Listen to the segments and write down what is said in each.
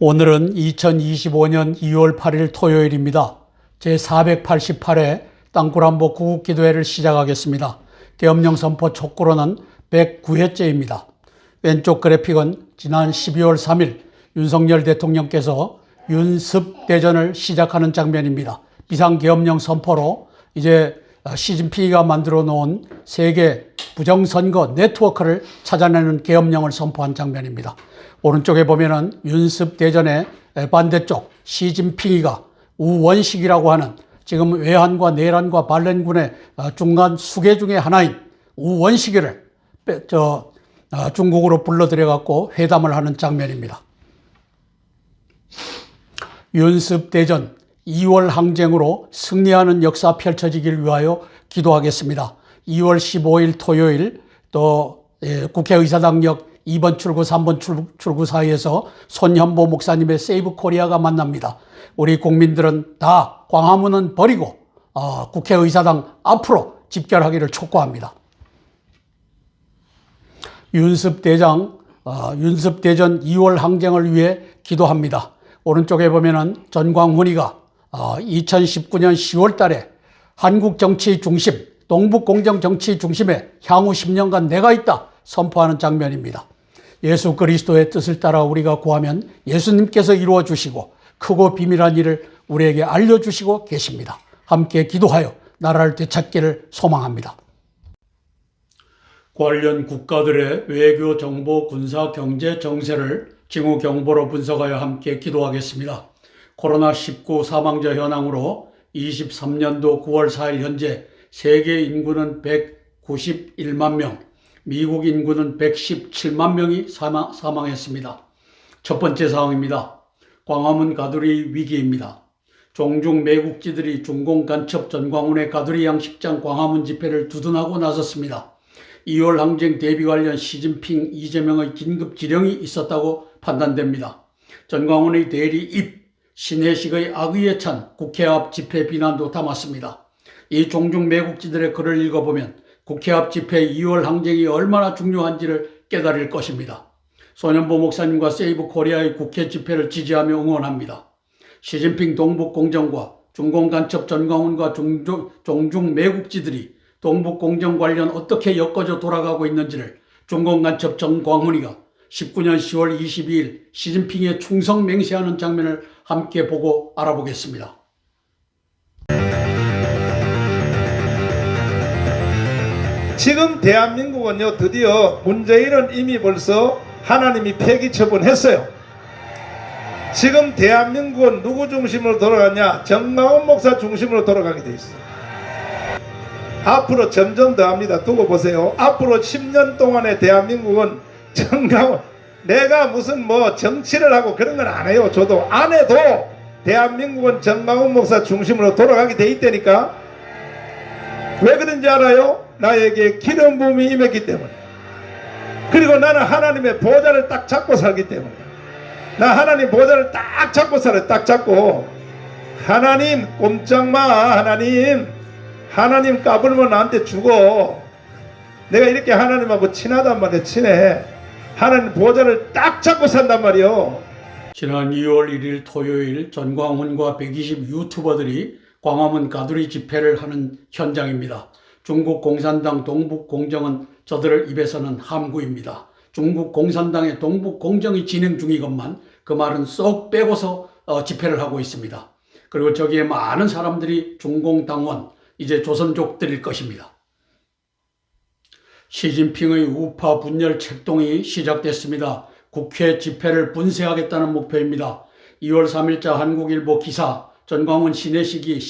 오늘은 2025년 2월 8일 토요일입니다. 제488회 땅굴한복 구국기도회를 시작하겠습니다. 계엄령 선포 촉구로는 109회째입니다. 왼쪽 그래픽은 지난 12월 3일 윤석열 대통령께서 윤습대전을 시작하는 장면입니다. 비상계엄령 선포로 이제 시진핑이가 만들어 놓은 세계 부정선거 네트워크를 찾아내는 계엄령을 선포한 장면입니다. 오른쪽에 보면은 윤습대전의 반대쪽 시진핑이가 우원식이라고 하는 지금 외환과 내란과 반란군의 중간 수계 중의 하나인 우원식이를 중국으로 불러들여갖고 회담을 하는 장면입니다. 윤습대전 2월 항쟁으로 승리하는 역사 펼쳐지길 위하여 기도하겠습니다. 2월 15일 토요일 또 국회의사당역 2번 출구 3번 출구 사이에서 손현보 목사님의 세이브 코리아가 만납니다. 우리 국민들은 다 광화문은 버리고 국회의사당 앞으로 집결하기를 촉구합니다. 윤습대전 2월 항쟁을 위해 기도합니다. 오른쪽에 보면은 전광훈이가 2019년 10월 달에 한국 정치 중심, 동북 공정 정치 중심에 향후 10년간 내가 있다 선포하는 장면입니다. 예수 그리스도의 뜻을 따라 우리가 구하면 예수님께서 이루어 주시고 크고 비밀한 일을 우리에게 알려주시고 계십니다. 함께 기도하여 나라를 되찾기를 소망합니다. 관련 국가들의 외교, 정보, 군사, 경제, 정세를 징후 경보로 분석하여 함께 기도하겠습니다. 코로나19 사망자 현황으로 23년도 9월 4일 현재 세계 인구는 191만 명, 미국 인구는 117만 명이 사망했습니다. 첫 번째 사항입니다. 광화문 가두리 위기입니다. 종중 매국지들이 중공 간첩 전광훈의 가두리 양식장 광화문 집회를 두둔하고 나섰습니다. 2월 항쟁 대비 관련 시진핑, 이재명의 긴급 지령이 있었다고 판단됩니다. 전광훈의 대리 입, 신혜식의 악의에 찬 국회 앞 집회 비난도 담았습니다. 이 종중 매국지들의 글을 읽어보면 국회 앞 집회 2월 항쟁이 얼마나 중요한지를 깨달을 것입니다. 손현보 목사님과 세이브 코리아의 국회 집회를 지지하며 응원합니다. 시진핑 동북 공정과 중공 간첩 전광훈과 종중 매국지들이 동북 공정 관련 어떻게 엮어져 돌아가고 있는지를 중공 간첩 전광훈이가 19년 10월 22일 시진핑의 충성 맹세하는 장면을 함께 보고 알아보겠습니다. 지금 대한민국은요, 드디어 문재인은 이미 벌써 하나님이 폐기 처분했어요. 지금 대한민국은 누구 중심으로 돌아가냐? 정광훈 목사 중심으로 돌아가게 돼 있어요. 앞으로 점점 더 합니다. 두고 보세요. 앞으로 10년 동안의 대한민국은 정광훈, 내가 무슨 정치를 하고 그런 건 안 해요. 저도 안 해도 대한민국은 정광훈 목사 중심으로 돌아가게 돼 있다니까. 왜 그런지 알아요? 나에게 기름 부음이 임했기 때문에. 그리고 나는 하나님의 보좌를 딱 잡고 살기 때문에. 나 하나님 보좌를 딱 잡고 살아요. 딱 잡고. 하나님 꼼짝마. 하나님 까불면 나한테 죽어. 내가 이렇게 하나님하고 친하단 말이야. 친해. 하나님 보좌를 딱 잡고 산단 말이요. 지난 2월 1일 토요일 전광훈과 120 유튜버들이 광화문 가두리 집회를 하는 현장입니다. 중국 공산당 동북 공정은 저들을 입에서는 함구입니다. 중국 공산당의 동북 공정이 진행 중이건만 그 말은 쏙 빼고서 집회를 하고 있습니다. 그리고 저기에 많은 사람들이 중공당원, 이제 조선족들일 것입니다. 시진핑의 우파 분열 책동이 시작됐습니다. 국회 집회를 분쇄하겠다는 목표입니다. 2월 3일자 한국일보 기사, 전광훈 신혜식이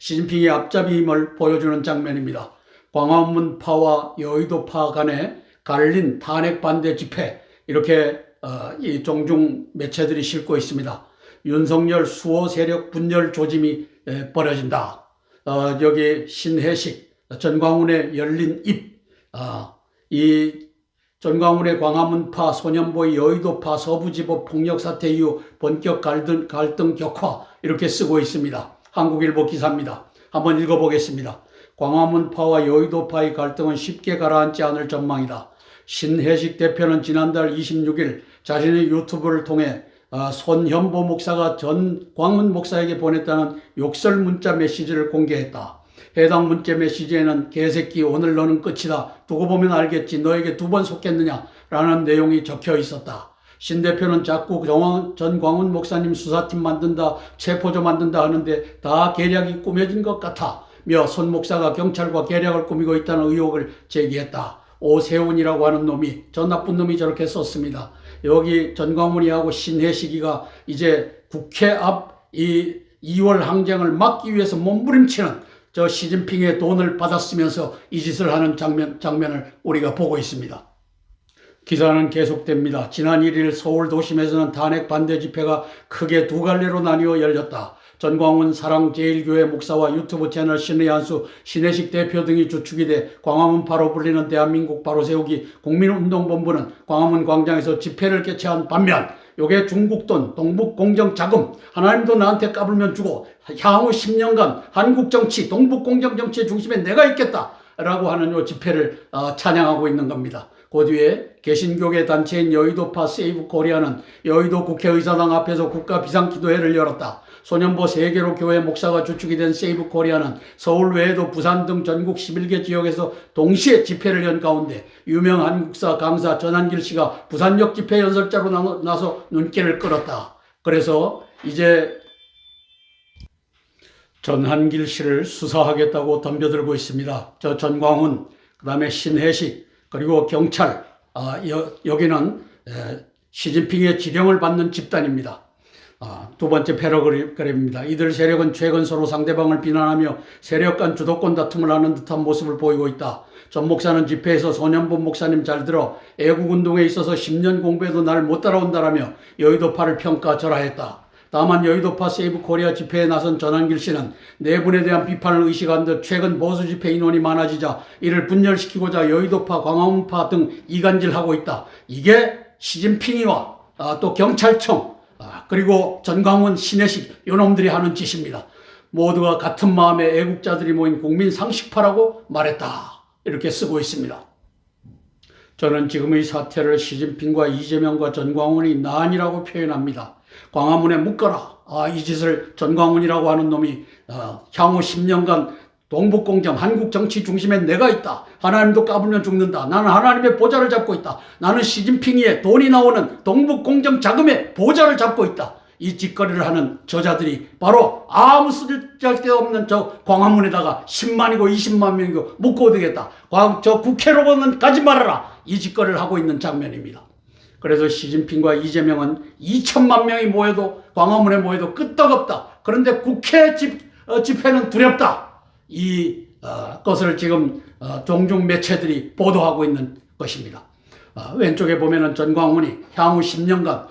시진핑의 앞잡이임을 보여주는 장면입니다. 광화문파와 여의도파 간에 갈린 탄핵 반대 집회, 이렇게 이 종중 매체들이 싣고 있습니다. 윤석열 수호 세력 분열 조짐이 벌어진다. 여기 신혜식, 전광훈의 열린 입, 이 전광훈의 광화문파, 손현보의 여의도파, 서부지법 폭력사태 이후 본격 갈등 격화, 이렇게 쓰고 있습니다. 한국일보 기사입니다. 한번 읽어보겠습니다. 광화문파와 여의도파의 갈등은 쉽게 가라앉지 않을 전망이다. 신혜식 대표는 지난달 26일 자신의 유튜브를 통해 손현보 목사가 전광훈 목사에게 보냈다는 욕설 문자 메시지를 공개했다. 해당 문자 메시지에는 개새끼 오늘 너는 끝이다. 두고 보면 알겠지. 너에게 2번 속겠느냐 라는 내용이 적혀 있었다. 신 대표는 자꾸 전광훈 목사님 수사팀 만든다, 체포조 만든다 하는데 다 계략이 꾸며진 것 같아 며 손 목사가 경찰과 계략을 꾸미고 있다는 의혹을 제기했다. 오세훈이라고 하는 놈이, 저 나쁜 놈이 저렇게 썼습니다. 여기 전광훈이하고 신혜식이가 이제 국회 앞 이 2월 항쟁을 막기 위해서 몸부림치는 저 시진핑의 돈을 받았으면서 이 짓을 하는 장면을 우리가 보고 있습니다. 기사는 계속됩니다. 지난 1일 서울 도심에서는 탄핵 반대 집회가 크게 2갈래로 나뉘어 열렸다. 전광훈 사랑제일교회 목사와 유튜브 채널 신의 한수, 신혜식 대표 등이 주축이 돼 광화문파로 불리는 대한민국 바로세우기 국민운동본부는 광화문 광장에서 집회를 개최한 반면 요게 중국돈, 동북공정자금, 하나님도 나한테 까불면 주고 향후 10년간 한국정치, 동북공정정치의 중심에 내가 있겠다 라고 하는 요 집회를 찬양하고 있는 겁니다. 그 뒤에 개신교계 단체인 여의도파 세이브 코리아는 여의도 국회의사당 앞에서 국가 비상기도회를 열었다. 소년보 세계로 교회 목사가 주축이 된 세이브 코리아는 서울 외에도 부산 등 전국 11개 지역에서 동시에 집회를 연 가운데 유명 한국사 강사 전한길 씨가 부산역 집회 연설자로 나서 눈길을 끌었다. 그래서 이제 전한길 씨를 수사하겠다고 덤벼들고 있습니다. 저 전광훈, 그 다음에 신혜식, 그리고 경찰, 여기는 시진핑의 지령을 받는 집단입니다. 2번째 패러그래프입니다. 이들 세력은 최근 서로 상대방을 비난하며 세력 간 주도권 다툼을 하는 듯한 모습을 보이고 있다. 전 목사는 집회에서 소년본 목사님 잘 들어 애국운동에 있어서 10년 공부해도 날 못 따라온다라며 여의도파를 평가절하했다. 다만 여의도파 세이브 코리아 집회에 나선 전한길 씨는 내분에 대한 비판을 의식한 듯 최근 보수 집회 인원이 많아지자 이를 분열시키고자 여의도파, 광화문파 등 이간질하고 있다. 이게 시진핑이와 또 경찰청 그리고 전광훈, 신혜식 요놈들이 하는 짓입니다. 모두가 같은 마음의 애국자들이 모인 국민 상식파라고 말했다. 이렇게 쓰고 있습니다. 저는 지금의 사태를 시진핑과 이재명과 전광훈이 난이라고 표현합니다. 광화문에 묶어라. 이 짓을 전광훈이라고 하는 놈이 향후 10년간 동북공정, 한국 정치 중심에 내가 있다. 하나님도 까불면 죽는다. 나는 하나님의 보좌를 잡고 있다. 나는 시진핑의 돈이 나오는 동북공정 자금의 보좌를 잡고 있다. 이 짓거리를 하는 저자들이 바로 아무 쓸데없는 저 광화문에다가 10만이고 20만 명이고 묶고 되겠다. 저 국회로는 가지 말아라. 이 짓거리를 하고 있는 장면입니다. 그래서 시진핑과 이재명은 2천만 명이 모여도 광화문에 모여도 끄떡없다. 그런데 국회 집회는 두렵다. 이 것을 지금 종종 매체들이 보도하고 있는 것입니다. 왼쪽에 보면은 전광훈이 향후 10년간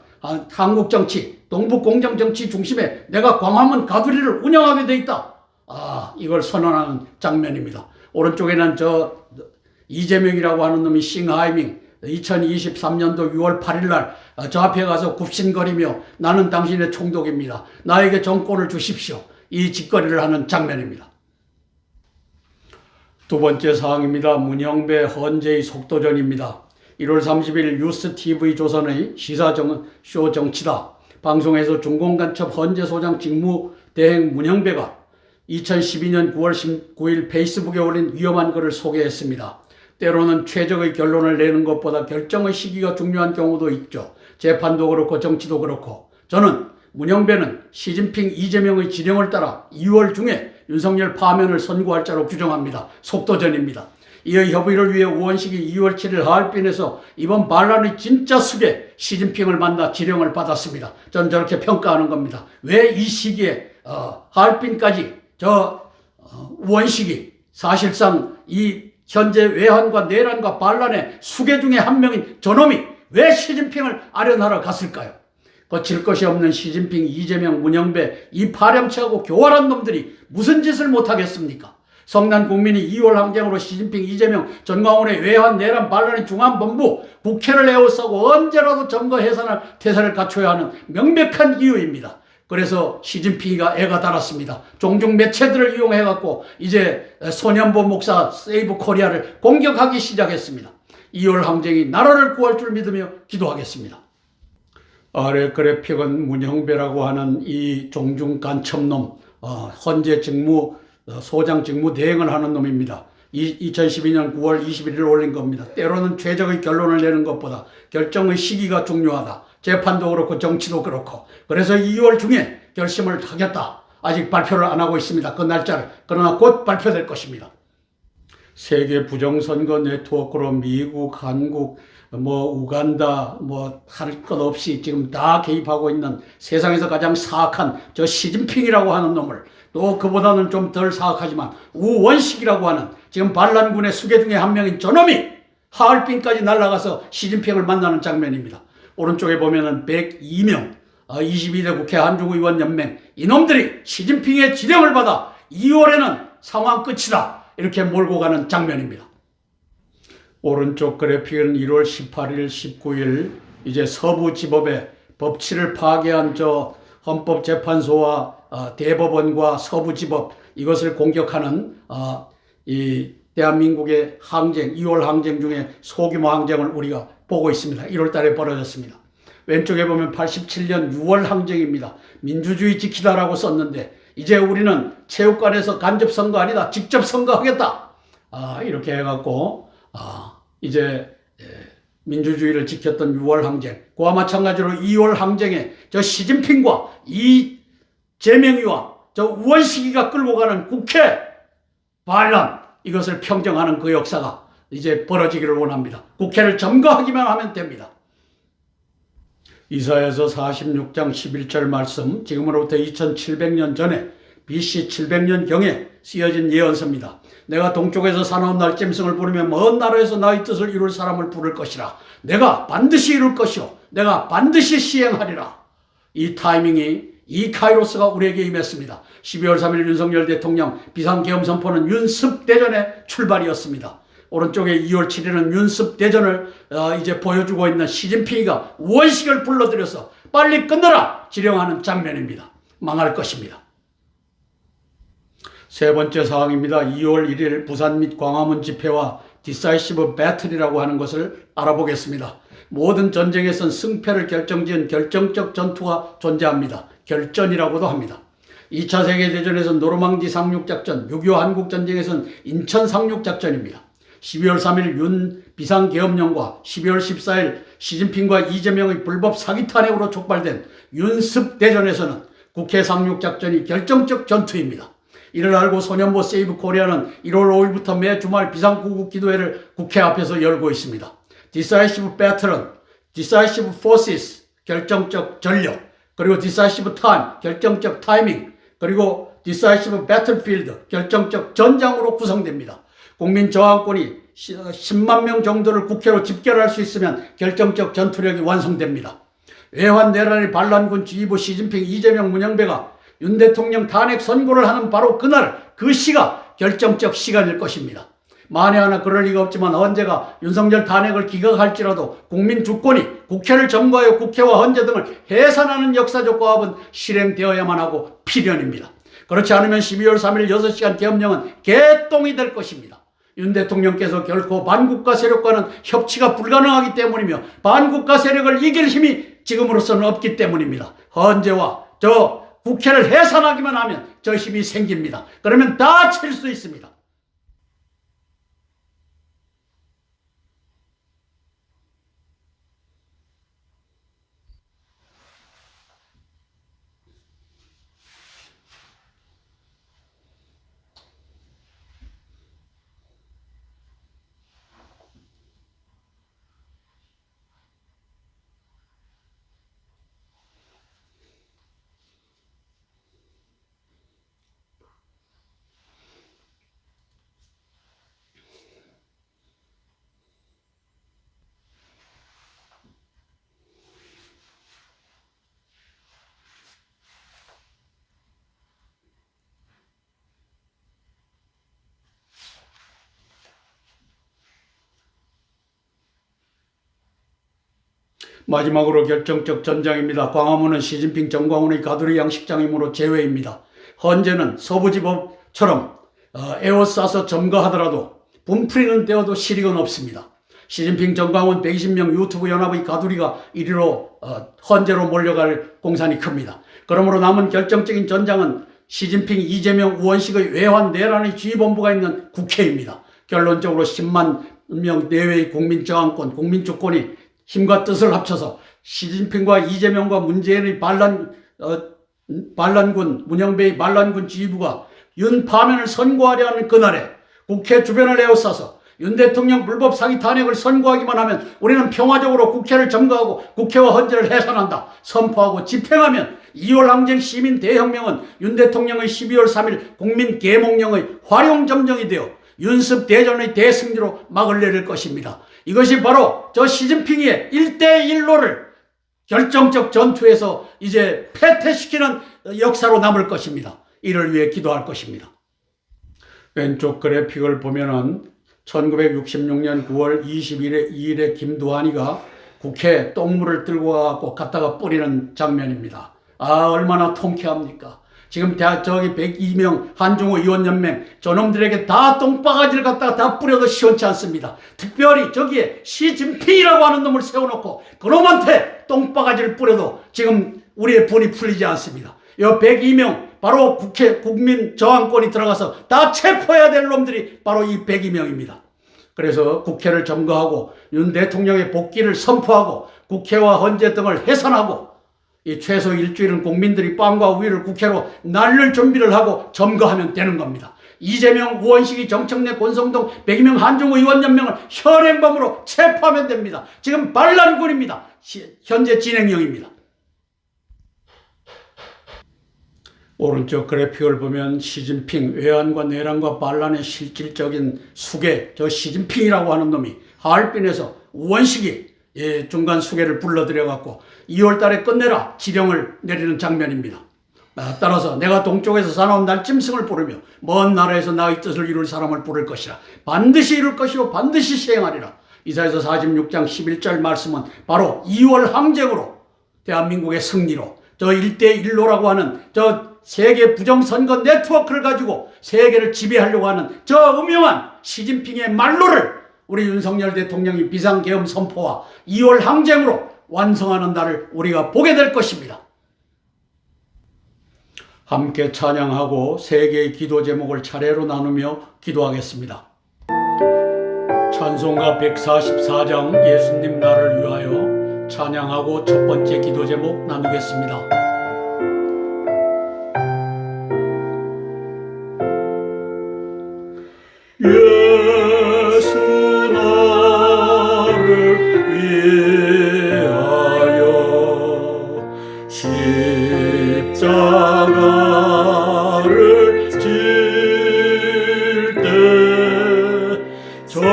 한국 정치, 동북 공정 정치 중심에 내가 광화문 가두리를 운영하게 돼 있다. 이걸 선언하는 장면입니다. 오른쪽에는 저 이재명이라고 하는 놈이 싱하이밍 2023년도 6월 8일 날 저 앞에 가서 굽신거리며 나는 당신의 총독입니다. 나에게 정권을 주십시오. 이 짓거리를 하는 장면입니다. 2번째 사항입니다. 문영배 헌재의 속도전입니다. 1월 30일 뉴스TV 조선의 시사쇼 정치다. 방송에서 중공간첩 헌재소장 직무대행 문영배가 2012년 9월 19일 페이스북에 올린 위험한 글을 소개했습니다. 때로는 최적의 결론을 내는 것보다 결정의 시기가 중요한 경우도 있죠. 재판도 그렇고 정치도 그렇고. 저는 문영배는 시진핑, 이재명의 지령을 따라 2월 중에 윤석열 파면을 선고할 자로 규정합니다. 속도전입니다. 이의 협의를 위해 우원식이 2월 7일 하얼빈에서 이번 반란의 진짜 숙에 시진핑을 만나 지령을 받았습니다. 전 저렇게 평가하는 겁니다. 왜 이 시기에 하얼빈까지 우원식이 사실상 이 현재 외환과 내란과 반란의 수계 중에 한 명인 저놈이 왜 시진핑을 아련하러 갔을까요? 거칠 것이 없는 시진핑, 이재명, 문영배 이 파렴치하고 교활한 놈들이 무슨 짓을 못하겠습니까? 성난 국민이 2월 항쟁으로 시진핑, 이재명, 전광훈의 외환, 내란, 반란의 중앙본부, 국회를 에워싸고 언제라도 점거 해산할 태세를 갖춰야 하는 명백한 이유입니다. 그래서 시진핑이가 애가 달았습니다. 종종 매체들을 이용해갖고 이제 소년보 목사 세이브 코리아를 공격하기 시작했습니다. 2월 항쟁이 나라를 구할 줄 믿으며 기도하겠습니다. 아래 그래픽은 문형배라고 하는 이 종중 간첩놈, 헌재 직무, 소장 직무 대행을 하는 놈입니다. 2012년 9월 21일 올린 겁니다. 때로는 최적의 결론을 내는 것보다 결정의 시기가 중요하다. 재판도 그렇고 정치도 그렇고. 그래서 2월 중에 결심을 하겠다. 아직 발표를 안 하고 있습니다. 그 날짜를. 그러나 곧 발표될 것입니다. 세계 부정선거 네트워크로 미국, 한국, 우간다, 할 것 없이 지금 다 개입하고 있는 세상에서 가장 사악한 저 시진핑이라고 하는 놈을, 또 그보다는 좀 덜 사악하지만 우원식이라고 하는 지금 반란군의 수계 중에 한 명인 저놈이 하얼빈까지 날아가서 시진핑을 만나는 장면입니다. 오른쪽에 보면은 102명, 22대 국회 한중의원연맹, 이놈들이 시진핑의 지령을 받아 2월에는 상황 끝이다, 이렇게 몰고 가는 장면입니다. 오른쪽 그래픽은 1월 18일, 19일 이제 서부지법의 법치를 파괴한 저 헌법재판소와 대법원과 서부지법, 이것을 공격하는 이 대한민국의 항쟁, 2월 항쟁 중에 소규모 항쟁을 우리가 보고 있습니다. 1월 달에 벌어졌습니다. 왼쪽에 보면 87년 6월 항쟁입니다. 민주주의 지키다라고 썼는데 이제 우리는 체육관에서 간접 선거 아니다, 직접 선거하겠다, 이렇게 해갖고 이제 민주주의를 지켰던 6월 항쟁, 그와 마찬가지로 2월 항쟁에 저 시진핑과 이재명이와 저 우원식이가 끌고 가는 국회 반란, 이것을 평정하는 그 역사가 이제 벌어지기를 원합니다. 국회를 점거하기만 하면 됩니다. 이사야서 46장 11절 말씀, 지금으로부터 2700년 전에 BC 700년경에 쓰여진 예언서입니다. 내가 동쪽에서 사나운 날짐승을 부르며 먼 나라에서 나의 뜻을 이룰 사람을 부를 것이라. 내가 반드시 이룰 것이요 내가 반드시 시행하리라. 이 타이밍이, 이 카이로스가 우리에게 임했습니다. 12월 3일 윤석열 대통령 비상계엄 선포는 윤습대전의 출발이었습니다. 오른쪽에 2월 7일은 윤습대전을 이제 보여주고 있는 시진핑이가 우원식을 불러들여서 빨리 끝내라 지령하는 장면입니다. 망할 것입니다. 세 번째 사항입니다. 2월 1일 부산 및 광화문 집회와 디사이시브 배틀이라고 하는 것을 알아보겠습니다. 모든 전쟁에선 승패를 결정지은 결정적 전투가 존재합니다. 결전이라고도 합니다. 2차 세계대전에선 노르망디 상륙작전, 6.25 한국전쟁에선 인천 상륙작전입니다. 12월 3일 윤 비상계엄령과 12월 14일 시진핑과 이재명의 불법 사기 탄핵으로 촉발된 윤습대전에서는 국회 상륙작전이 결정적 전투입니다. 이를 알고 소년보 세이브 코리아는 1월 5일부터 매 주말 비상구국 기도회를 국회 앞에서 열고 있습니다. Decisive Battle은 Decisive Forces, 결정적 전력, 그리고 Decisive Time, 결정적 타이밍, 그리고 Decisive Battlefield, 결정적 전장으로 구성됩니다. 국민 저항권이 10만 명 정도를 국회로 집결할 수 있으면 결정적 전투력이 완성됩니다. 외환 내란의 반란군 지휘부 시진핑, 이재명, 문영배가 윤 대통령 탄핵 선고를 하는 바로 그날, 그 시가 결정적 시간일 것입니다. 만에 하나 그럴 리가 없지만 헌재가 윤석열 탄핵을 기각할지라도 국민 주권이 국회를 점거하여 국회와 헌재 등을 해산하는 역사적 과업은 실행되어야만 하고 필연입니다. 그렇지 않으면 12월 3일 6시간 계엄령은 개똥이 될 것입니다. 윤 대통령께서 결코 반국가 세력과는 협치가 불가능하기 때문이며 반국가 세력을 이길 힘이 지금으로서는 없기 때문입니다. 헌재와 저 국회를 해산하기만 하면 저 힘이 생깁니다. 그러면 다 칠 수 있습니다. 마지막으로 결정적 전장입니다. 광화문은 시진핑 정광훈의 가두리 양식장이므로 제외입니다. 헌재는 서부지법처럼 에워싸서 점거하더라도 분풀이는 떼어도 실익은 없습니다. 시진핑 정강원 120명 유튜브 연합의 가두리가 이리로 헌재로 몰려갈 공산이 큽니다. 그러므로 남은 결정적인 전장은 시진핑, 이재명, 우원식의 외환 내란의 지휘본부가 있는 국회입니다. 결론적으로 10만 명 내외의 국민저항권, 국민주권이 힘과 뜻을 합쳐서 시진핑과 이재명과 문재인의 반란군, 문영배의 반란군 지휘부가 윤 파면을 선고하려 하는 그날에 국회 주변을 에워싸서 윤 대통령 불법 사기 탄핵을 선고하기만 하면 우리는 평화적으로 국회를 점거하고 국회와 헌재를 해산한다 선포하고 집행하면 2월 항쟁 시민 대혁명은 윤 대통령의 12월 3일 국민 계몽령의 활용점정이 되어 윤습 대전의 대승리로 막을 내릴 것입니다. 이것이 바로 저 시진핑의 1대1로를 결정적 전투에서 이제 패퇴시키는 역사로 남을 것입니다. 이를 위해 기도할 것입니다. 왼쪽 그래픽을 보면은 1966년 9월 22일에 김두한이가 국회에 똥물을 들고 가고 갖다가 뿌리는 장면입니다. 아, 얼마나 통쾌합니까? 지금 저기 102명 한중호 의원연맹 저놈들에게 다 똥바가지를 갖다가 다 뿌려도 시원치 않습니다. 특별히 저기에 시진핑이라고 하는 놈을 세워놓고 그놈한테 똥바가지를 뿌려도 지금 우리의 분이 풀리지 않습니다. 이 102명 바로 국회 국민 저항권이 들어가서 다 체포해야 될 놈들이 바로 이 102명입니다. 그래서 국회를 점거하고 윤 대통령의 복귀를 선포하고 국회와 헌재 등을 해산하고 이 최소 일주일은 국민들이 빵과 우유를 국회로 날릴 준비를 하고 점거하면 되는 겁니다. 이재명, 우원식이, 정청래, 권성동, 102명 한중호 의원연맹을 현행범으로 체포하면 됩니다. 지금 반란군입니다. 현재 진행형입니다. 오른쪽 그래픽을 보면 시진핑, 외환과 내란과 반란의 실질적인 수괴, 저 시진핑이라고 하는 놈이 하얼빈에서 우원식이 중간 수괴를 불러들여갖고 2월 달에 끝내라 지령을 내리는 장면입니다. 따라서 내가 동쪽에서 사나운 날짐승을 부르며 먼 나라에서 나의 뜻을 이룰 사람을 부를 것이라. 반드시 이룰 것이요 반드시 시행하리라. 이사야서 46장 11절 말씀은 바로 2월 항쟁으로 대한민국의 승리로 저 1대1로라고 하는 저 세계 부정선거 네트워크를 가지고 세계를 지배하려고 하는 저 음흉한 시진핑의 말로를 우리 윤석열 대통령이 비상계엄 선포와 2월 항쟁으로 완성하는 날을 우리가 보게 될 것입니다. 함께 찬양하고 세 개의 기도 제목을 차례로 나누며 기도하겠습니다. 찬송가 144장 예수님 나를 위하여 찬양하고 첫 번째 기도 제목 나누겠습니다. 예수 나를 위하여 십자가를 질 때 저상죄를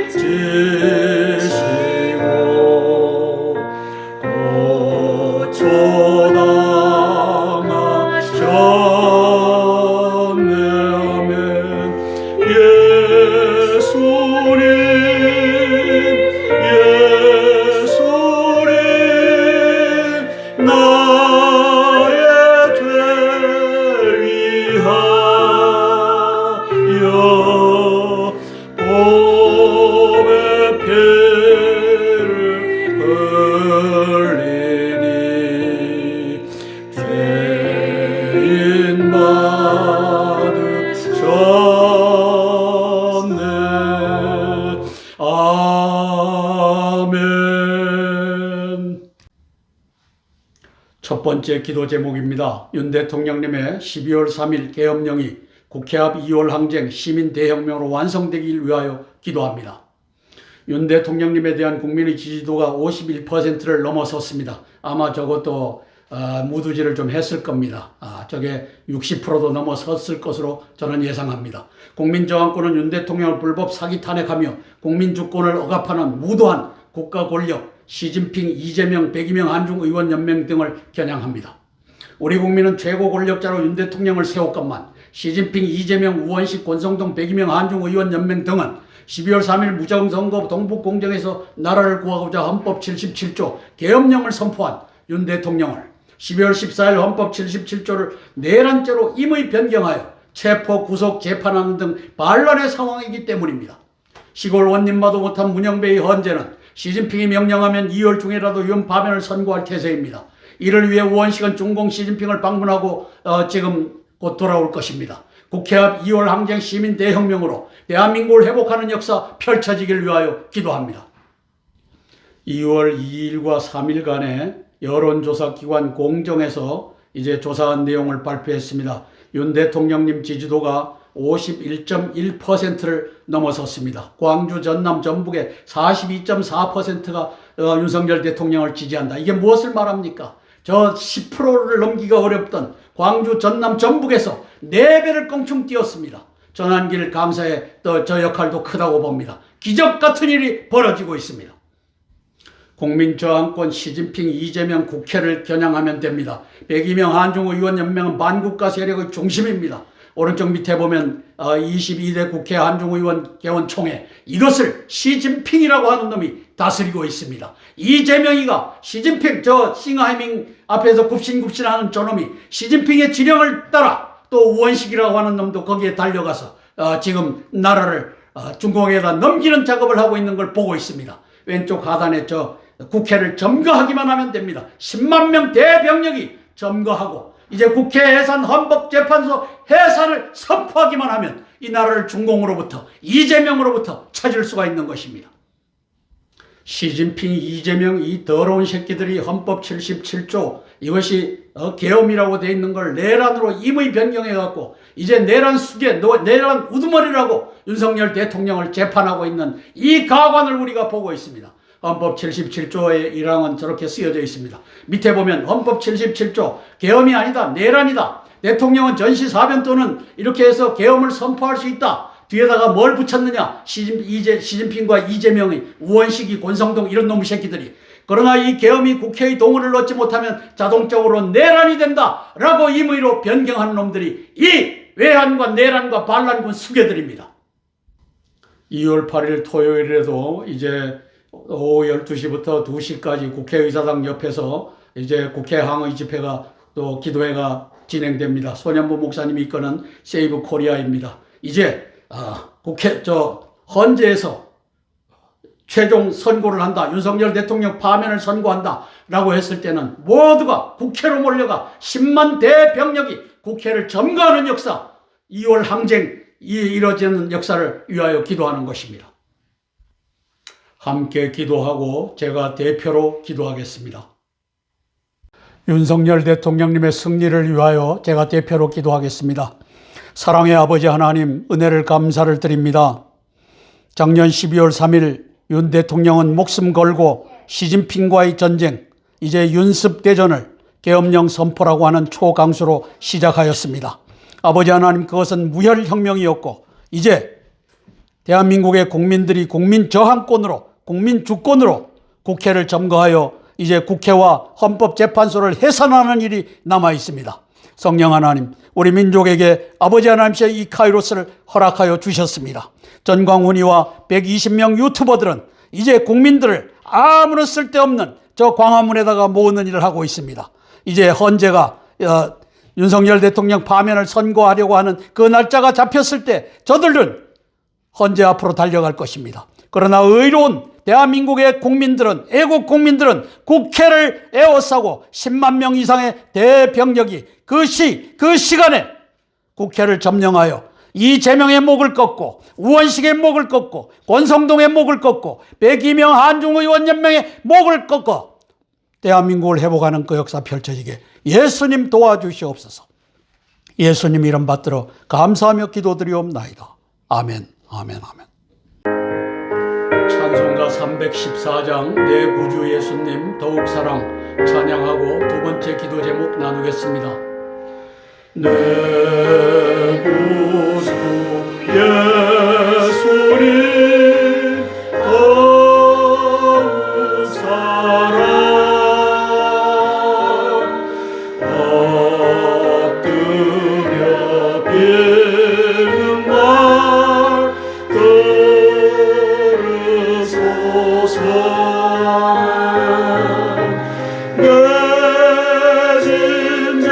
지시고 고초당하셨네. 예수님 나의 죄 위하여 몸의 피를 흘리니 죄인 받으셨네. 아멘. 첫 번째 기도 제목입니다. 윤 대통령님의 12월 3일 계엄령이 국회 앞 2월 항쟁 시민 대혁명으로 완성되길 위하여 기도합니다. 윤 대통령님에 대한 국민의 지지도가 51%를 넘어섰습니다. 아마 저것도 무두질을 좀 했을 겁니다. 저게 60%도 넘어섰을 것으로 저는 예상합니다. 국민저항권은 윤 대통령을 불법 사기 탄핵하며 국민주권을 억압하는 무도한 국가 권력, 시진핑, 이재명, 102명 한중의원연맹 등을 겨냥합니다. 우리 국민은 최고 권력자로 윤 대통령을 세웠건만 시진핑, 이재명, 우원식, 권성동, 102명 한중의원연맹 등은 12월 3일 무정선거 동북공정에서 나라를 구하고자 헌법 77조 계엄령을 선포한 윤 대통령을 12월 14일 헌법 77조를 내란죄로 임의 변경하여 체포, 구속, 재판하는 등 반란의 상황이기 때문입니다. 시골 원님마도 못한 문영배의 헌재는 시진핑이 명령하면 2월 중에라도 윤 파면을 선고할 태세입니다. 이를 위해 우원식은 중공 시진핑을 방문하고 지금 곧 돌아올 것입니다. 국회 앞 2월 항쟁 시민 대혁명으로 대한민국을 회복하는 역사 펼쳐지길 위하여 기도합니다. 2월 2일과 3일간의 여론조사기관 공정에서 이제 조사한 내용을 발표했습니다. 윤 대통령님 지지도가 51.1%를 넘어섰습니다. 광주, 전남, 전북의 42.4%가 윤석열 대통령을 지지한다. 이게 무엇을 말합니까? 저 10%를 넘기기가 어렵던 광주, 전남, 전북에서 4배를 껑충 뛰었습니다. 전환길 강사의 또 저 역할도 크다고 봅니다. 기적 같은 일이 벌어지고 있습니다. 국민저항권 시진핑, 이재명 국회를 겨냥하면 됩니다. 백이명 한중의원연맹은 반국가 세력의 중심입니다. 오른쪽 밑에 보면 22대 국회 한중의원 개원총회, 이것을 시진핑이라고 하는 놈이 다스리고 있습니다. 이재명이가 시진핑, 저 싱하이밍 앞에서 굽신굽신하는 저놈이 시진핑의 지령을 따라 또 우원식이라고 하는 놈도 거기에 달려가서 지금 나라를 중공에다 넘기는 작업을 하고 있는 걸 보고 있습니다. 왼쪽 하단에 저 국회를 점거하기만 하면 됩니다. 10만 명 대병력이 점거하고 이제 국회 해산, 헌법재판소 해산을 선포하기만 하면 이 나라를 중공으로부터, 이재명으로부터 찾을 수가 있는 것입니다. 시진핑, 이재명 이 더러운 새끼들이 헌법 77조 이것이 계엄이라고 되어 있는 걸 내란으로 임의 변경해 갖고 이제 내란 수계, 내란 우두머리라고 윤석열 대통령을 재판하고 있는 이 가관을 우리가 보고 있습니다. 헌법 77조의 1항은 저렇게 쓰여져 있습니다. 밑에 보면 헌법 77조 계엄이 아니다, 내란이다. 대통령은 전시사변 또는 이렇게 해서 계엄을 선포할 수 있다. 뒤에다가 뭘 붙였느냐? 시진핑과 이재명의 우원식이, 권성동 이런 놈의 새끼들이. 그러나 이 계엄이 국회의 동의를 얻지 못하면 자동적으로 내란이 된다라고 임의로 변경하는 놈들이 이 외환과 내란과 반란군 수괴들입니다. 2월 8일 토요일에도 이제 오후 12시부터 2시까지 국회의사당 옆에서 이제 국회 항의 집회가 또 기도회가 진행됩니다. 손현보 목사님이 이끄는 세이브 코리아입니다. 이제 국회 헌재에서 최종 선고를 한다. 윤석열 대통령 파면을 선고한다. 라고 했을 때는 모두가 국회로 몰려가 10만 대병력이 국회를 점거하는 역사, 2월 항쟁이 이뤄지는 역사를 위하여 기도하는 것입니다. 함께 기도하고 제가 대표로 기도하겠습니다. 윤석열 대통령님의 승리를 위하여 제가 대표로 기도하겠습니다. 사랑의 아버지 하나님, 은혜를 감사를 드립니다. 작년 12월 3일 윤 대통령은 목숨 걸고 시진핑과의 전쟁, 이제 윤습대전을 계엄령 선포라고 하는 초강수로 시작하였습니다. 아버지 하나님, 그것은 무혈혁명이었고 이제 대한민국의 국민들이 국민저항권으로, 국민주권으로 국회를 점거하여 이제 국회와 헌법재판소를 해산하는 일이 남아 있습니다. 성령 하나님, 우리 민족에게 아버지 하나님께서 이 카이로스를 허락하여 주셨습니다. 전광훈이와 120명 유튜버들은 이제 국민들을 아무런 쓸데없는 저 광화문에다가 모으는 일을 하고 있습니다. 이제 헌재가 윤석열 대통령 파면을 선고하려고 하는 그 날짜가 잡혔을 때 저들은 헌재 앞으로 달려갈 것입니다. 그러나 의로운 대한민국의 국민들은, 애국 국민들은 국회를 에워싸고 10만 명 이상의 대병력이 그 시간에 국회를 점령하여 이재명의 목을 꺾고 우원식의 목을 꺾고 권성동의 목을 꺾고 백이명 한중의원연맹의 목을 꺾어 대한민국을 회복하는 그 역사 펼쳐지게 예수님 도와주시옵소서. 예수님 이름 받들어 감사하며 기도드리옵나이다. 아멘, 아멘, 아멘. 찬송가 314장 내 구주 예수님 더욱 사랑 찬양하고 두 번째 기도 제목 나누겠습니다. 내 구주 예수님 더욱 사랑 엎드려 빌는 말 들으소서. 내 진정성이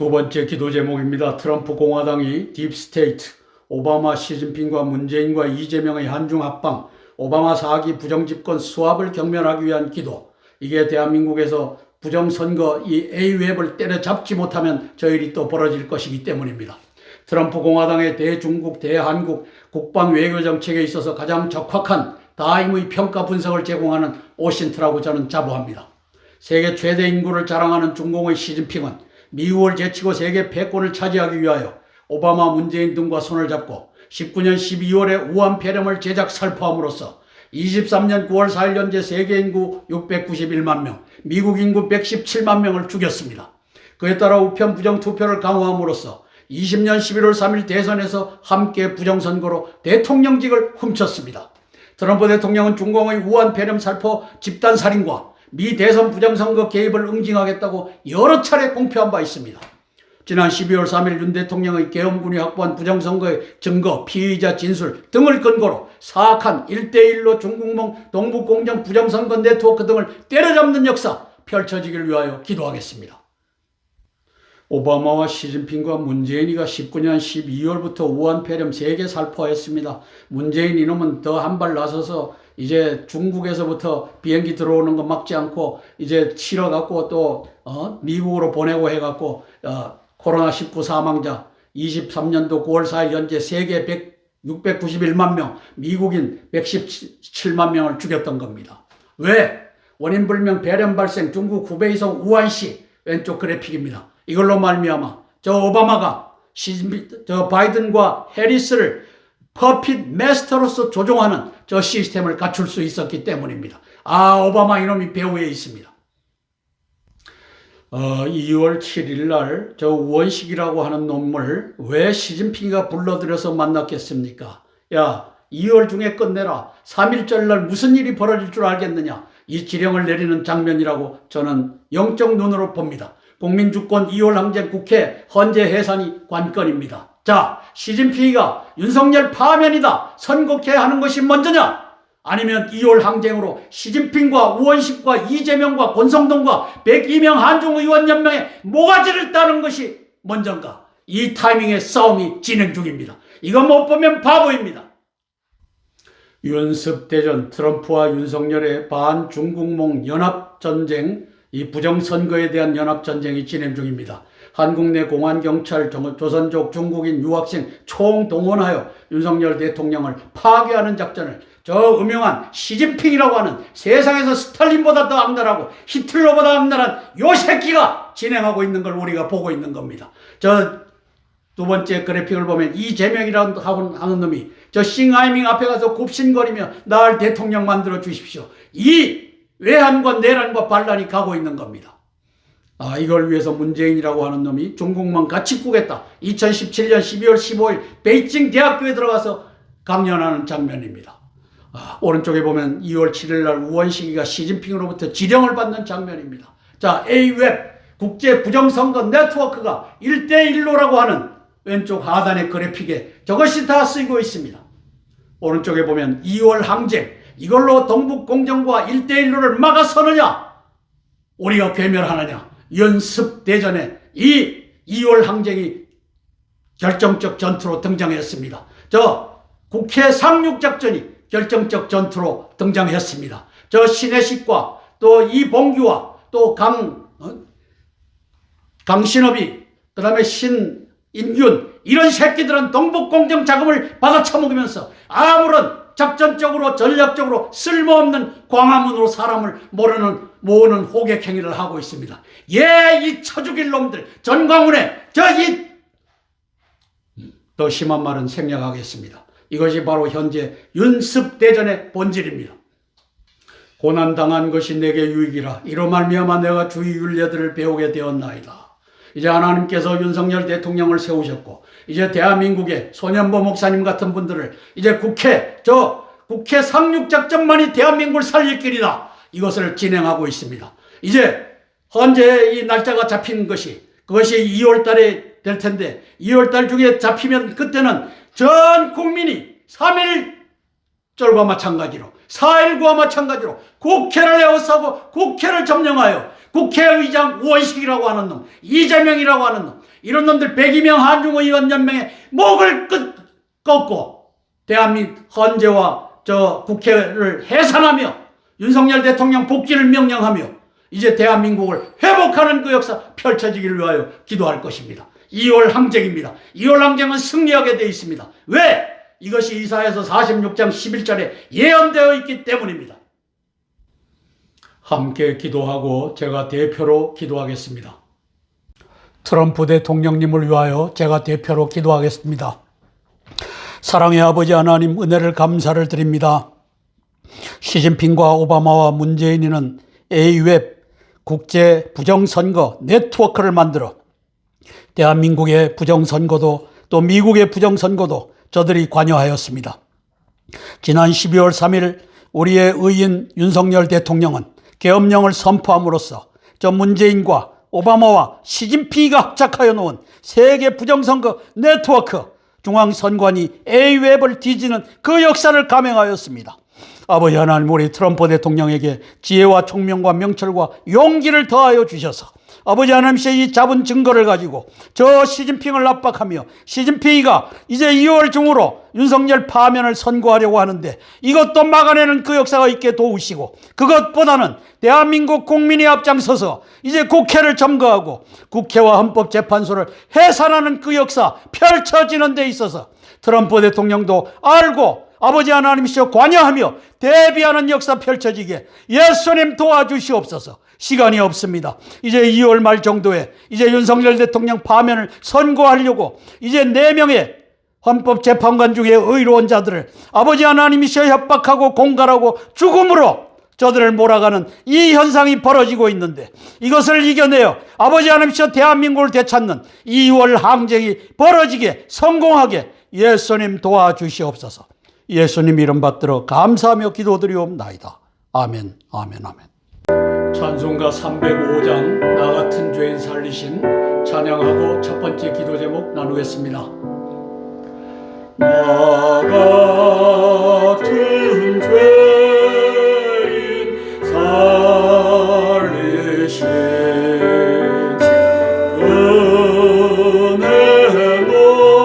두 번째 기도 제목입니다. 트럼프 공화당이 딥스테이트, 오바마, 시진핑과 문재인과 이재명의 한중 합방, 오바마 4기 부정집권 수합을 경멸하기 위한 기도. 이게 대한민국에서 부정선거 이 A웹을 때려잡지 못하면 저 일이 또 벌어질 것이기 때문입니다. 트럼프 공화당의 대중국, 대한국 국방 외교 정책에 있어서 가장 적확한 다임의 평가 분석을 제공하는 오신트라고 저는 자부합니다. 세계 최대 인구를 자랑하는 중공의 시진핑은 미국을 제치고 세계 패권을 차지하기 위하여 오바마, 문재인 등과 손을 잡고 19년 12월에 우한 폐렴을 제작 살포함으로써 23년 9월 4일 현재 세계 인구 691만 명, 미국 인구 117만 명을 죽였습니다. 그에 따라 우편 부정 투표를 강화함으로써 20년 11월 3일 대선에서 함께 부정선거로 대통령직을 훔쳤습니다. 트럼프 대통령은 중공의 우한 폐렴 살포 집단살인과 미 대선 부정선거 개입을 응징하겠다고 여러 차례 공표한 바 있습니다. 지난 12월 3일 윤 대통령의 계엄군이 확보한 부정선거의 증거, 피의자 진술 등을 근거로 사악한 1대1로 중국몽 동북공정 부정선거 네트워크 등을 때려잡는 역사 펼쳐지길 위하여 기도하겠습니다. 오바마와 시진핑과 문재인이가 19년 12월부터 우한 폐렴 3개 살포했습니다. 문재인 이놈은 더 한 발 나서서 이제 중국에서부터 비행기 들어오는 거 막지 않고 이제 치러갖고 또 미국으로 보내고 해갖고 코로나19 사망자 23년도 9월 4일 현재 세계 691만 명, 미국인 117만 명을 죽였던 겁니다. 왜? 원인불명 폐렴 발생 중국 후베이성 우한시 왼쪽 그래픽입니다. 이걸로 말미암아 저 오바마가 저 바이든과 해리스를 퍼핏 마스터로서 조종하는 저 시스템을 갖출 수 있었기 때문입니다. 오바마 이놈이 배후에 있습니다. 2월 7일 날 저 우원식이라고 하는 놈을 왜 시진핑이가 불러들여서 만났겠습니까? 야, 2월 중에 끝내라. 3일절 날 무슨 일이 벌어질 줄 알겠느냐? 이 지령을 내리는 장면이라고 저는 영적 눈으로 봅니다. 국민주권 2월 항쟁 국회 헌재 해산이 관건입니다. 자, 시진핑이가 윤석열 파면이다 선곡해 하는 것이 먼저냐? 아니면 2월 항쟁으로 시진핑과 우원식과 이재명과 권성동과 백이명 한중의원연맹의 모가지를 따는 것이 먼저인가? 이 타이밍에 싸움이 진행 중입니다. 이거 못 보면 바보입니다. 윤습대전 트럼프와 윤석열의 반중국몽 연합전쟁, 이 부정선거에 대한 연합전쟁이 진행 중입니다. 한국 내 공안, 경찰, 조선족, 중국인, 유학생 총동원하여 윤석열 대통령을 파괴하는 작전을 저 음흉한 시진핑이라고 하는 세상에서 스탈린보다 더 악랄하고 히틀러보다 악랄한 요 새끼가 진행하고 있는 걸 우리가 보고 있는 겁니다. 저 두 번째 그래픽을 보면 이재명이라고 하는 놈이 저 싱하이밍 앞에 가서 굽신거리며 날 대통령 만들어 주십시오. 이 외환과 내란과 반란이 가고 있는 겁니다. 이걸 위해서 문재인이라고 하는 놈이 중국만 같이 꾸겠다. 2017년 12월 15일 베이징 대학교에 들어가서 강연하는 장면입니다. 오른쪽에 보면 2월 7일 날 우원식이가 시진핑으로부터 지령을 받는 장면입니다. 자, A웹 국제 부정선거 네트워크가 1대1로라고 하는 왼쪽 하단의 그래픽에 저것이 다 쓰이고 있습니다. 오른쪽에 보면 2월 항쟁, 이걸로 동북공정과 1대1로를 막아서느냐? 우리가 괴멸하느냐? 연습대전에 이 2월 항쟁이 결정적 전투로 등장했습니다. 저 국회 상륙작전이 결정적 전투로 등장했습니다. 저 신혜식과 또 이봉규와 또 강신업이 그 다음에 신인균 이런 새끼들은 동북공정 자금을 받아쳐먹으면서 아무런 작전적으로 전략적으로 쓸모없는 광화문으로 사람을 모으는 호객행위를 하고 있습니다. 이 쳐죽일 놈들 전광훈에 더 심한 말은 생략하겠습니다. 이것이 바로 현재 윤습대전의 본질입니다. 고난당한 것이 내게 유익이라 이로 말미암아 내가 주의 윤례들을 배우게 되었나이다. 이제 하나님께서 윤석열 대통령을 세우셨고 이제 대한민국의 손현보 목사님 같은 분들을 이제 국회 상륙작전만이 대한민국을 살릴 길이다. 이것을 진행하고 있습니다. 이제 현재 이 날짜가 잡힌 그것이 2월 달에 될 텐데 2월 달 중에 잡히면 그때는 전 국민이 3.1절과 마찬가지로 4.19와 마찬가지로 국회를 에워싸고 국회를 점령하여 국회의장 우원식이라고 하는 놈, 이재명이라고 하는 놈, 이런 놈들 102명 한중의원연맹의 목을 꺾고 대한민국 헌재와 국회를 해산하며 윤석열 대통령 복귀를 명령하며 이제 대한민국을 회복하는 그 역사 펼쳐지기를 위하여 기도할 것입니다. 2월 항쟁입니다. 2월 항쟁은 승리하게 되어 있습니다. 왜? 이것이 이사야서 46장 11절에 예언되어 있기 때문입니다. 함께 기도하고 제가 대표로 기도하겠습니다. 트럼프 대통령님을 위하여 제가 대표로 기도하겠습니다. 사랑의 아버지 하나님, 은혜를 감사를 드립니다. 시진핑과 오바마와 문재인이는 A웹 국제 부정선거 네트워크를 만들어 대한민국의 부정선거도 또 미국의 부정선거도 저들이 관여하였습니다. 지난 12월 3일 우리의 의인 윤석열 대통령은 계엄령을 선포함으로써 저 문재인과 오바마와 시진핑이가 합작하여 놓은 세계 부정선거 네트워크 중앙선관위 A웹을 뒤지는 그 역사를 감행하였습니다. 아버지 하나님, 우리 트럼프 대통령에게 지혜와 총명과 명철과 용기를 더하여 주셔서 아버지 하나님께서 이 잡은 증거를 가지고 저 시진핑을 압박하며 시진핑이가 이제 2월 중으로 윤석열 파면을 선고하려고 하는데 이것도 막아내는 그 역사가 있게 도우시고, 그것보다는 대한민국 국민이 앞장서서 이제 국회를 점거하고 국회와 헌법재판소를 해산하는 그 역사 펼쳐지는 데 있어서 트럼프 대통령도 알고 아버지 하나님이시여 관여하며 대비하는 역사 펼쳐지게 예수님 도와주시옵소서. 시간이 없습니다. 이제 2월 말 정도에 이제 윤석열 대통령 파면을 선고하려고 이제 4명의 헌법재판관 중에 의로운 자들을 아버지 하나님이시여 협박하고 공갈하고 죽음으로 저들을 몰아가는 이 현상이 벌어지고 있는데, 이것을 이겨내어 아버지 하나님이시여 대한민국을 되찾는 2월 항쟁이 벌어지게 성공하게 예수님 도와주시옵소서. 예수님 이름 받들어 감사하며 기도드리옵나이다. 아멘, 아멘, 아멘. 찬송가 305장 나 같은 죄인 살리신 찬양하고 첫 번째 기도 제목 나누겠습니다. 나 같은 죄인 살리신 은혜 놀라워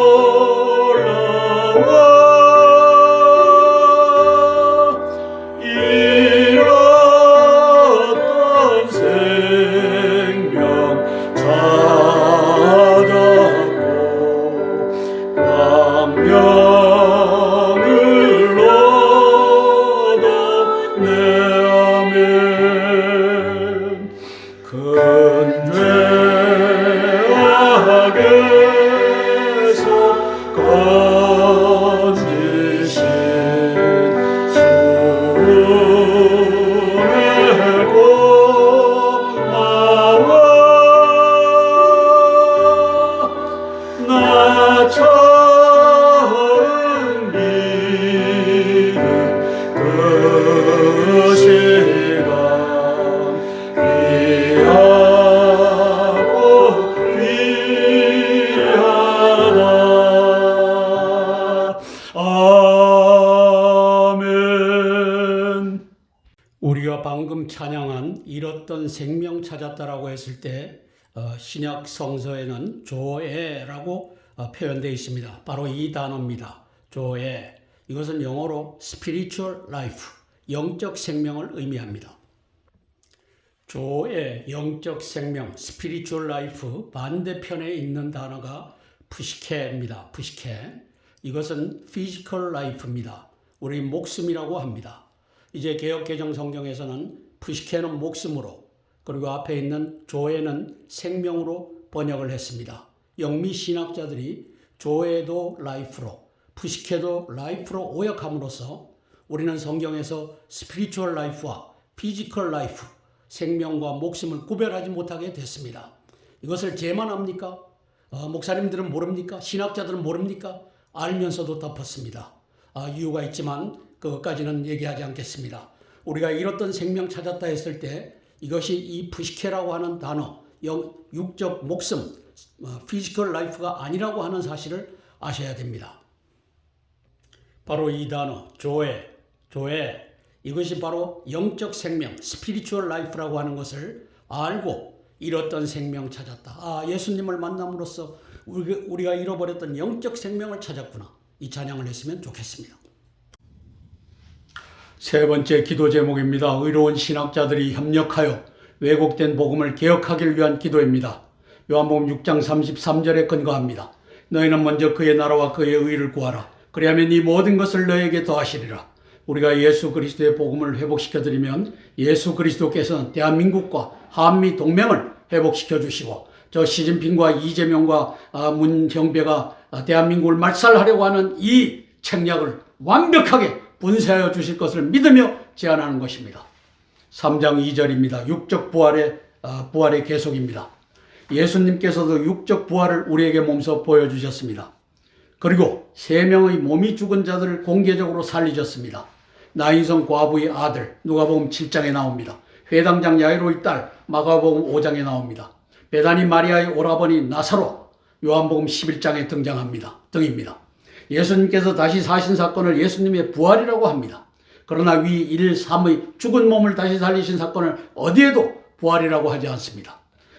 우리가 방금 찬양한 잃었던 생명 찾았다라고 했을 때 신약 성서에는 조에라고 표현되어 있습니다. 바로 이 단어입니다. 조에. 이것은 영어로 spiritual life, 영적 생명을 의미합니다. 조에, 영적 생명, spiritual life 반대편에 있는 단어가 푸시케입니다. 푸시케. 이것은 physical life입니다. 우리 목숨이라고 합니다. 이제 개역개정 성경에서는 푸시케는 목숨으로, 그리고 앞에 있는 조에는 생명으로 번역을 했습니다. 영미 신학자들이 조에도 라이프로, 푸시케도 라이프로 오역함으로써 우리는 성경에서 스피리추얼 라이프와 피지컬 라이프, 생명과 목숨을 구별하지 못하게 됐습니다. 이것을 제만 합니까? 목사님들은 모릅니까? 신학자들은 모릅니까? 알면서도 덮었습니다. 이유가 있지만 그것까지는 얘기하지 않겠습니다. 우리가 잃었던 생명 찾았다 했을 때 이것이 이 푸시케라고 하는 단어, 육적 목숨, 피지컬 라이프가 아니라고 하는 사실을 아셔야 됩니다. 바로 이 단어, 조에, 이것이 바로 영적 생명, 스피리추얼 라이프라고 하는 것을 알고 잃었던 생명 찾았다. 아, 예수님을 만남으로써 우리가 잃어버렸던 영적 생명을 찾았구나. 이 찬양을 했으면 좋겠습니다. 세 번째 기도 제목입니다. 의로운 신학자들이 협력하여 왜곡된 복음을 개혁하기를 위한 기도입니다. 요한복음 6장 33절에 근거합니다. 너희는 먼저 그의 나라와 그의 의를 구하라. 그리하면 이 모든 것을 너희에게 더하시리라. 우리가 예수 그리스도의 복음을 회복시켜드리면 예수 그리스도께서는 대한민국과 한미 동맹을 회복시켜 주시고 저 시진핑과 이재명과 문형배가 대한민국을 말살하려고 하는 이 책략을 완벽하게 분쇄하여 주실 것을 믿으며 제안하는 것입니다. 3장 2절입니다. 육적 부활의 계속입니다. 예수님께서도 육적 부활을 우리에게 몸소 보여주셨습니다. 그리고 3명의 몸이 죽은 자들을 공개적으로 살리셨습니다. 나인성 과부의 아들 누가복음 7장에 나옵니다. 회당장 야이로의 딸 마가복음 5장에 나옵니다. 베다니 마리아의 오라버니 나사로 요한복음 11장에 등입니다. 예수님께서 다시 사신 사건을 예수님의 부활이라고 합니다. 그러나 위 1, 3의 죽은 몸을 다시 살리신 사건을 어디에도 부활이라고 하지 않습니다.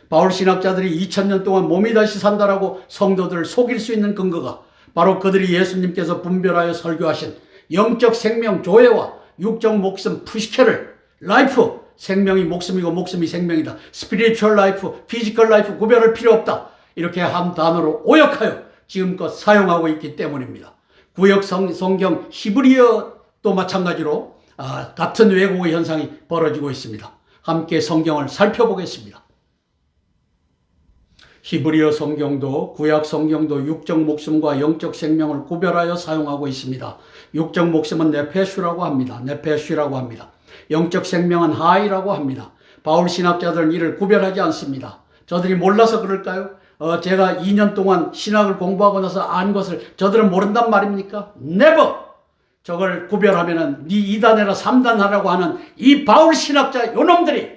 바울 신학자들이 2000년 동안 몸이 다시 산다라고 성도들을 속일 수 있는 근거가 바로 그들이 예수님께서 분별하여 설교하신 영적 생명 조회와 육적 목숨 푸시케를 라이프, 생명이 목숨이고 목숨이 생명이다. 스피리추얼 라이프, 피지컬 라이프 구별할 필요 없다. 이렇게 한 단어로 오역하여 지금껏 사용하고 있기 때문입니다. 구역 성경 히브리어도 마찬가지로 같은 왜곡의 현상이 벌어지고 있습니다. 함께 성경을 살펴보겠습니다. 히브리어 성경도 구약 성경도 육적 목숨과 영적 생명을 구별하여 사용하고 있습니다. 육적 목숨은 네페슈라고 합니다. 영적 생명은 하이라고 합니다. 바울 신학자들은 이를 구별하지 않습니다. 저들이 몰라서 그럴까요? 제가 2년 동안 신학을 공부하고 나서 안 것을 저들은 모른단 말입니까? Never! 저걸 구별하면은 네 2단 해라 3단 하라고 하는 이 바울 신학자 요놈들이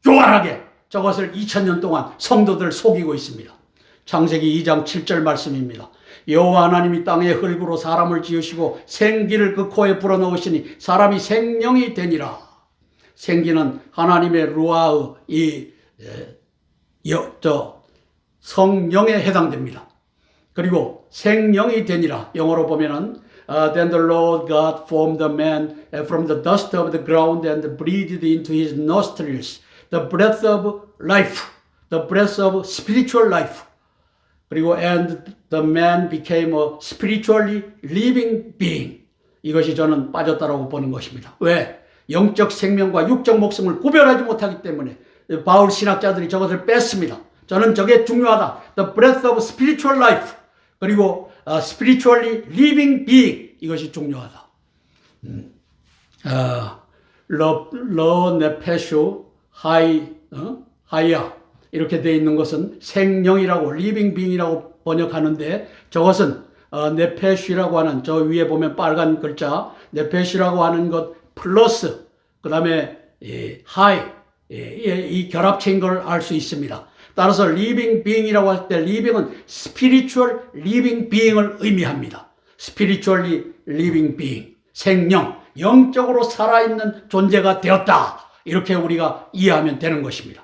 교활하게 저것을 2000년 동안 성도들 속이고 있습니다. 창세기 2장 7절 말씀입니다. 여호와 하나님이 땅의 흙으로 사람을 지으시고 생기를 그 코에 불어넣으시니 사람이 생명이 되니라. 생기는 하나님의 루아의 성령에 해당됩니다. 그리고 생명이 되니라. 영어로 보면은 Then the Lord God formed the man from the dust of the ground and breathed into his nostrils the breath of life, the breath of spiritual life. 그리고 and the man became a spiritually living being. 이것이 저는 빠졌다라고 보는 것입니다. 왜? 영적 생명과 육적 목숨을 구별하지 못하기 때문에 바울 신학자들이 저것을 뺐습니다. 저는 저게 중요하다. The breath of spiritual life. 그리고 spiritually living being. 이것이 중요하다. 러 네페슈 하이야 이렇게 되어 있는 것은 생명이라고 living being이라고 번역하는데 저것은 네페슈라고 하는 저 위에 보면 빨간 글자 네페슈라고 하는 것 플러스 그 다음에 하이 이 결합체인 걸 알 수 있습니다. 따라서 living being이라고 할 때 living은 spiritual living being을 의미합니다. spiritually living being 생명 영적으로 살아있는 존재가 되었다. 이렇게 우리가 이해하면 되는 것입니다.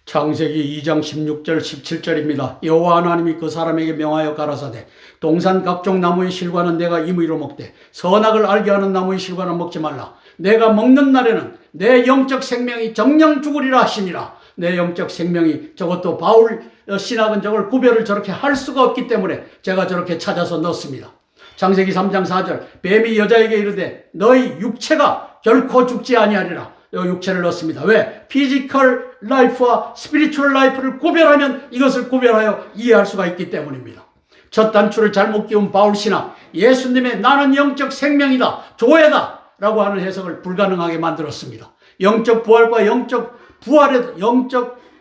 창세기 2장 16절 17절입니다. 여호와 하나님이 그 사람에게 명하여 가라사대 동산 각종 나무의 실과는 내가 임의로 먹되 선악을 알게 하는 나무의 실과는 먹지 말라. 내가 먹는 날에는 내 영적 생명이 정령 죽으리라 하시니라. 내 영적 생명이 저것도 바울 신학은 저걸 구별을 저렇게 할 수가 없기 때문에 제가 저렇게 찾아서 넣습니다. 창세기 3장 4절 뱀이 여자에게 이르되 너희 육체가 결코 죽지 아니하리라. 육체를 넣습니다. 왜? 피지컬 라이프와 스피리추얼 라이프를 구별하면 이것을 구별하여 이해할 수가 있기 때문입니다. 첫 단추를 잘못 끼운 바울 신학 예수님의 나는 영적 생명이다 조회다 라고 하는 해석을 불가능하게 만들었습니다. 영적 부활과 영적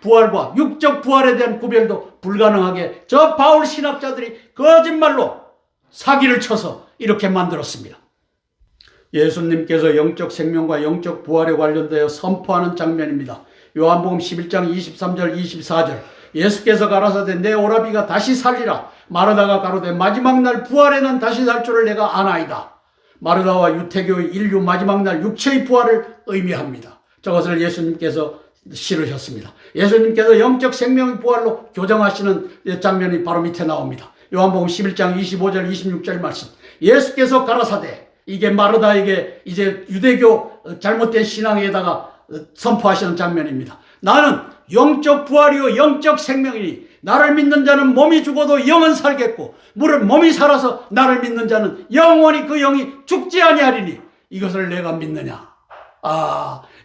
부활과 육적 부활에 대한 구별도 불가능하게 저 바울 신학자들이 거짓말로 사기를 쳐서 이렇게 만들었습니다. 예수님께서 영적 생명과 영적 부활에 관련되어 선포하는 장면입니다. 요한복음 11장 23절 24절 예수께서 가라사대 내 오라비가 다시 살리라. 마르다가 가로되 마지막 날 부활에는 다시 살 줄을 내가 아나이다. 마르다와 유태교의 인류 마지막 날 육체의 부활을 의미합니다. 저것을 예수님께서 실으셨습니다. 예수님께서 영적 생명의 부활로 교정하시는 장면이 바로 밑에 나옵니다. 요한복음 11장 25절 26절 말씀. 예수께서 가라사대, 이게 마르다에게 이제 유대교 잘못된 신앙에다가 선포하시는 장면입니다. 나는 영적 부활이요 영적 생명이니 나를 믿는 자는 몸이 죽어도 영은 살겠고 물은 몸이 살아서 나를 믿는 자는 영원히 그 영이 죽지 아니하리니 이것을 내가 믿느냐.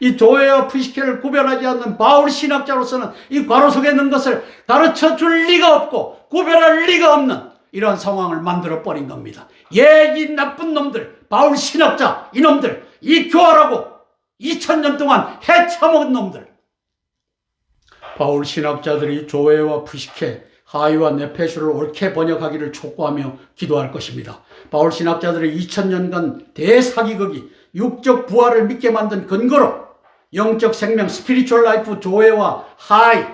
이 조회와 푸시케를 구별하지 않는 바울 신학자로서는 이 괄호 속에 있는 것을 가르쳐 줄 리가 없고 구별할 리가 없는 이러한 상황을 만들어 버린 겁니다. 이 나쁜 놈들, 바울 신학자 이놈들, 이 교활하고 2000년 동안 해쳐먹은 놈들. 바울 신학자들이 조회와 푸시케, 하이와 네페슈를 옳게 번역하기를 촉구하며 기도할 것입니다. 바울 신학자들의 2000년간 대사기극이 육적 부활을 믿게 만든 근거로 영적 생명, 스피리추얼 라이프, 조회와 하이,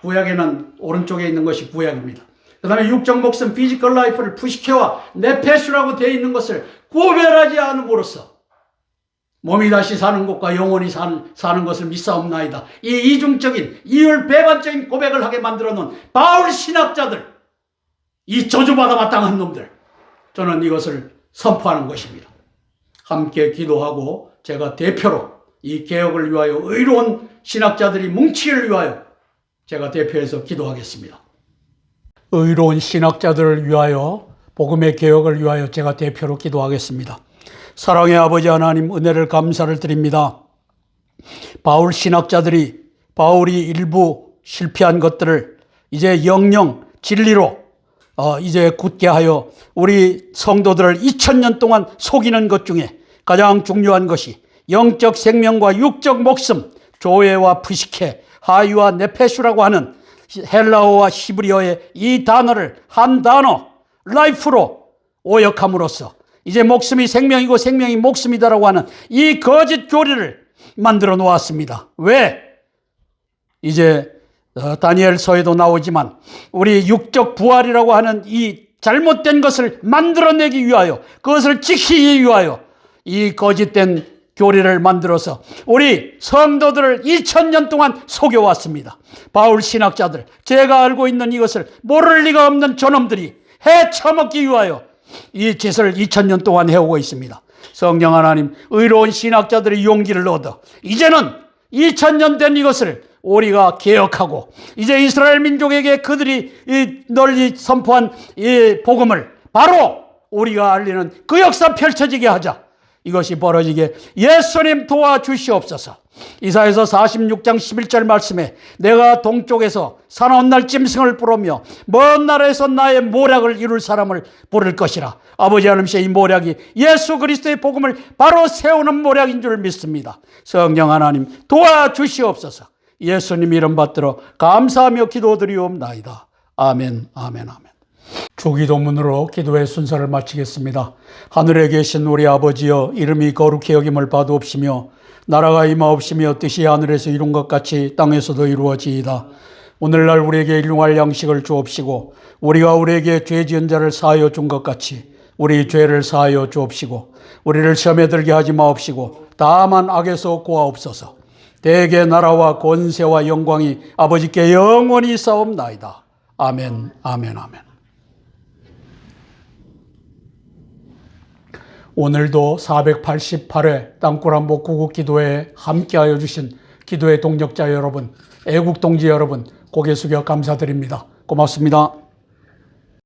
구약에는 오른쪽에 있는 것이 구약입니다. 그 다음에 육적 목숨, 피지컬 라이프를 푸시케와 네페슈라고 되어 있는 것을 구별하지 않음으로써 몸이 다시 사는 것과 영원히 사는 것을 믿사옵나이다. 이 이중적인, 이율배반적인 고백을 하게 만들어 놓은 바울 신학자들, 이 저주받아 마땅한 놈들, 저는 이것을 선포하는 것입니다. 함께 기도하고 제가 대표로 이 개혁을 위하여 의로운 신학자들이 뭉치기를 위하여 제가 대표해서 기도하겠습니다. 의로운 신학자들을 위하여, 복음의 개혁을 위하여 제가 대표로 기도하겠습니다. 사랑의 아버지 하나님, 은혜를 감사를 드립니다. 바울 신학자들이 바울이 일부 실패한 것들을 이제 영영 진리로 이제 굳게 하여 우리 성도들을 2000년 동안 속이는 것 중에 가장 중요한 것이 영적 생명과 육적 목숨, 조회와 푸시케, 하이와 네페슈라고 하는 헬라어와 히브리어의 이 단어를 한 단어, 라이프로 오역함으로써 이제 목숨이 생명이고 생명이 목숨이다라고 하는 이 거짓 교리를 만들어 놓았습니다. 왜? 이제 다니엘서에도 나오지만 우리 육적 부활이라고 하는 이 잘못된 것을 만들어내기 위하여, 그것을 지키기 위하여 이 거짓된 교리를 만들어서 우리 성도들을 2000년 동안 속여왔습니다. 바울 신학자들, 제가 알고 있는 이것을 모를 리가 없는 저놈들이 해쳐먹기 위하여 이 짓을 2000년 동안 해오고 있습니다. 성령 하나님, 의로운 신학자들의 용기를 얻어 이제는 2000년 된 이것을 우리가 개혁하고 이제 이스라엘 민족에게 그들이 널리 선포한 이 복음을 바로 우리가 알리는 그 역사 펼쳐지게 하자. 이것이 벌어지게 예수님 도와주시옵소서. 이사야서 46장 11절 말씀에 내가 동쪽에서 사나운 날 짐승을 부르며 먼 나라에서 나의 모략을 이룰 사람을 부를 것이라. 아버지 하나님께 이 모략이 예수 그리스도의 복음을 바로 세우는 모략인 줄 믿습니다. 성령 하나님 도와주시옵소서. 예수님 이름 받들어 감사하며 기도드리옵나이다. 아멘, 아멘, 아멘. 주기도문으로 기도의 순서를 마치겠습니다. 하늘에 계신 우리 아버지여, 이름이 거룩히 여김을 받으옵시며 나라가 임하옵시며 뜻이 하늘에서 이룬 것 같이 땅에서도 이루어지이다. 오늘날 우리에게 일용할 양식을 주옵시고 우리가 우리에게 죄 지은 자를 사하여 준 것 같이 우리 죄를 사하여 주옵시고 우리를 시험에 들게 하지 마옵시고 다만 악에서 구하옵소서. 대개 나라와 권세와 영광이 아버지께 영원히 있사옵나이다. 아멘, 아멘, 아멘. 오늘도 488회 땅굴한복 구국기도회에 함께하여 주신 기도의 동력자 여러분, 애국동지 여러분, 고개 숙여 감사드립니다. 고맙습니다.